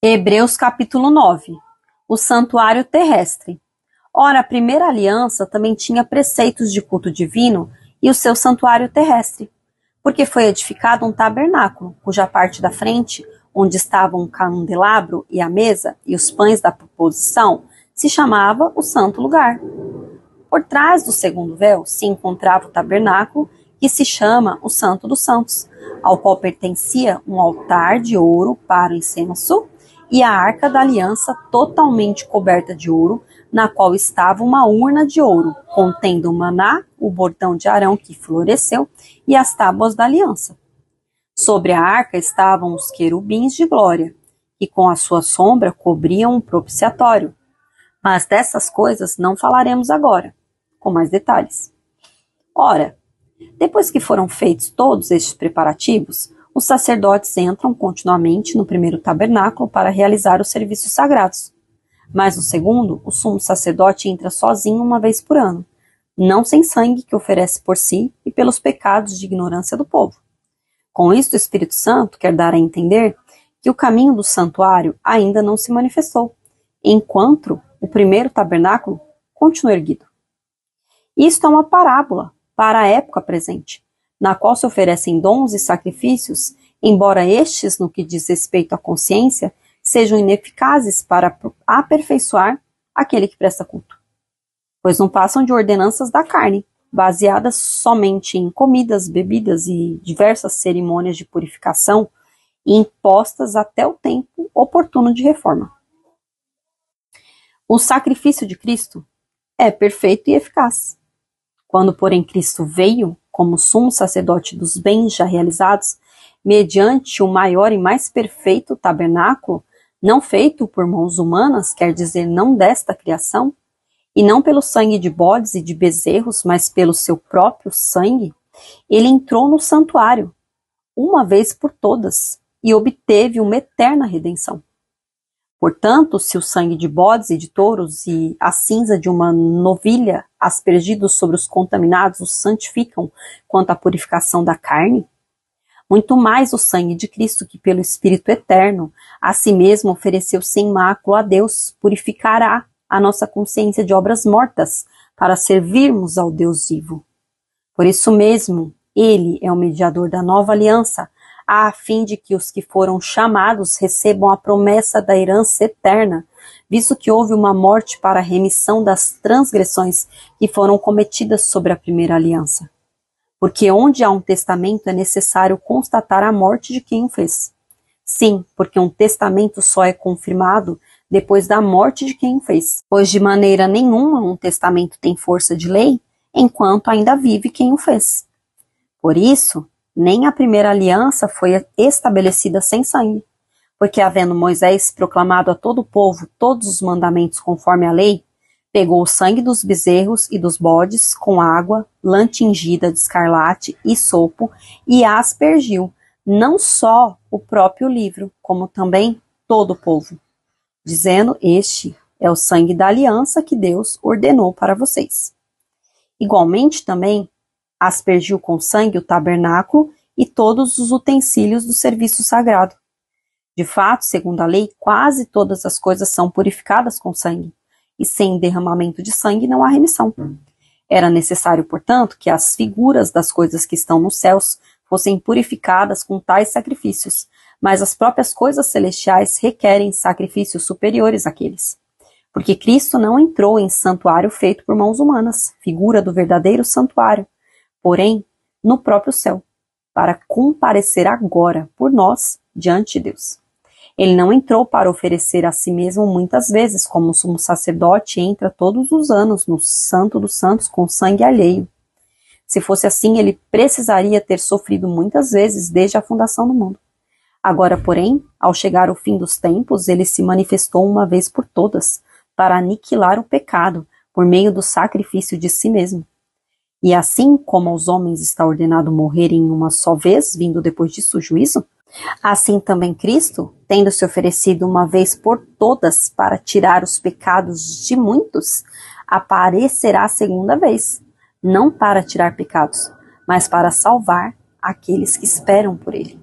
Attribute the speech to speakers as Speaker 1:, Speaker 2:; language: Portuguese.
Speaker 1: Hebreus capítulo 9. O santuário terrestre. Ora, a primeira aliança também tinha preceitos de culto divino e o seu santuário terrestre, porque foi edificado um tabernáculo, cuja parte da frente, onde estavam o candelabro e a mesa e os pães da proposição, se chamava o santo lugar. Por trás do segundo véu se encontrava o tabernáculo, que se chama o Santo dos Santos, ao qual pertencia um altar de ouro para o incenso e a arca da aliança totalmente coberta de ouro, na qual estava uma urna de ouro, contendo o maná, o bordão de Arão que floresceu e as tábuas da aliança. Sobre a arca estavam os querubins de glória, que com a sua sombra cobriam o propiciatório. Mas dessas coisas não falaremos agora, com mais detalhes. Ora, depois que foram feitos todos estes preparativos, os sacerdotes entram continuamente no primeiro tabernáculo para realizar os serviços sagrados. Mas no segundo, o sumo sacerdote entra sozinho uma vez por ano, não sem sangue que oferece por si e pelos pecados de ignorância do povo. Com isto, o Espírito Santo quer dar a entender que o caminho do santuário ainda não se manifestou, enquanto o primeiro tabernáculo continua erguido. Isto é uma parábola para a época presente, na qual se oferecem dons e sacrifícios, embora estes, no que diz respeito à consciência, sejam ineficazes para aperfeiçoar aquele que presta culto, pois não passam de ordenanças da carne, baseadas somente em comidas, bebidas e diversas cerimônias de purificação impostas até o tempo oportuno de reforma. O sacrifício de Cristo é perfeito e eficaz. Quando, porém, Cristo veio como sumo sacerdote dos bens já realizados, mediante o maior e mais perfeito tabernáculo, não feito por mãos humanas, quer dizer, não desta criação, e não pelo sangue de bodes e de bezerros, mas pelo seu próprio sangue, ele entrou no santuário, uma vez por todas, e obteve uma eterna redenção. Portanto, se o sangue de bodes e de touros e a cinza de uma novilha aspergidos sobre os contaminados os santificam quanto à purificação da carne, muito mais o sangue de Cristo, que pelo Espírito eterno a si mesmo ofereceu sem mácula a Deus, purificará a nossa consciência de obras mortas para servirmos ao Deus vivo. Por isso mesmo, ele é o mediador da nova aliança, a fim de que os que foram chamados recebam a promessa da herança eterna, visto que houve uma morte para a remissão das transgressões que foram cometidas sobre a primeira aliança. Porque onde há um testamento é necessário constatar a morte de quem o fez. Sim, porque um testamento só é confirmado depois da morte de quem o fez, pois de maneira nenhuma um testamento tem força de lei, enquanto ainda vive quem o fez. Por isso, nem a primeira aliança foi estabelecida sem sangue, porque havendo Moisés proclamado a todo o povo todos os mandamentos conforme a lei, pegou o sangue dos bezerros e dos bodes com água, lã tingida de escarlate e sopo e a aspergiu, não só o próprio livro, como também todo o povo, dizendo: este é o sangue da aliança que Deus ordenou para vocês. Igualmente também aspergiu com sangue o tabernáculo e todos os utensílios do serviço sagrado. De fato, segundo a lei, quase todas as coisas são purificadas com sangue, e sem derramamento de sangue não há remissão. Era necessário, portanto, que as figuras das coisas que estão nos céus fossem purificadas com tais sacrifícios, mas as próprias coisas celestiais requerem sacrifícios superiores àqueles. Porque Cristo não entrou em santuário feito por mãos humanas, figura do verdadeiro santuário, porém no próprio céu, para comparecer agora por nós diante de Deus. Ele não entrou para oferecer a si mesmo muitas vezes, como o sumo sacerdote entra todos os anos no Santo dos Santos com sangue alheio. Se fosse assim, ele precisaria ter sofrido muitas vezes desde a fundação do mundo. Agora, porém, ao chegar o fim dos tempos, ele se manifestou uma vez por todas, para aniquilar o pecado, por meio do sacrifício de si mesmo. E assim como aos homens está ordenado morrerem uma só vez, vindo depois disso o juízo, assim também Cristo, tendo se oferecido uma vez por todas para tirar os pecados de muitos, aparecerá a segunda vez, não para tirar pecados, mas para salvar aqueles que esperam por ele.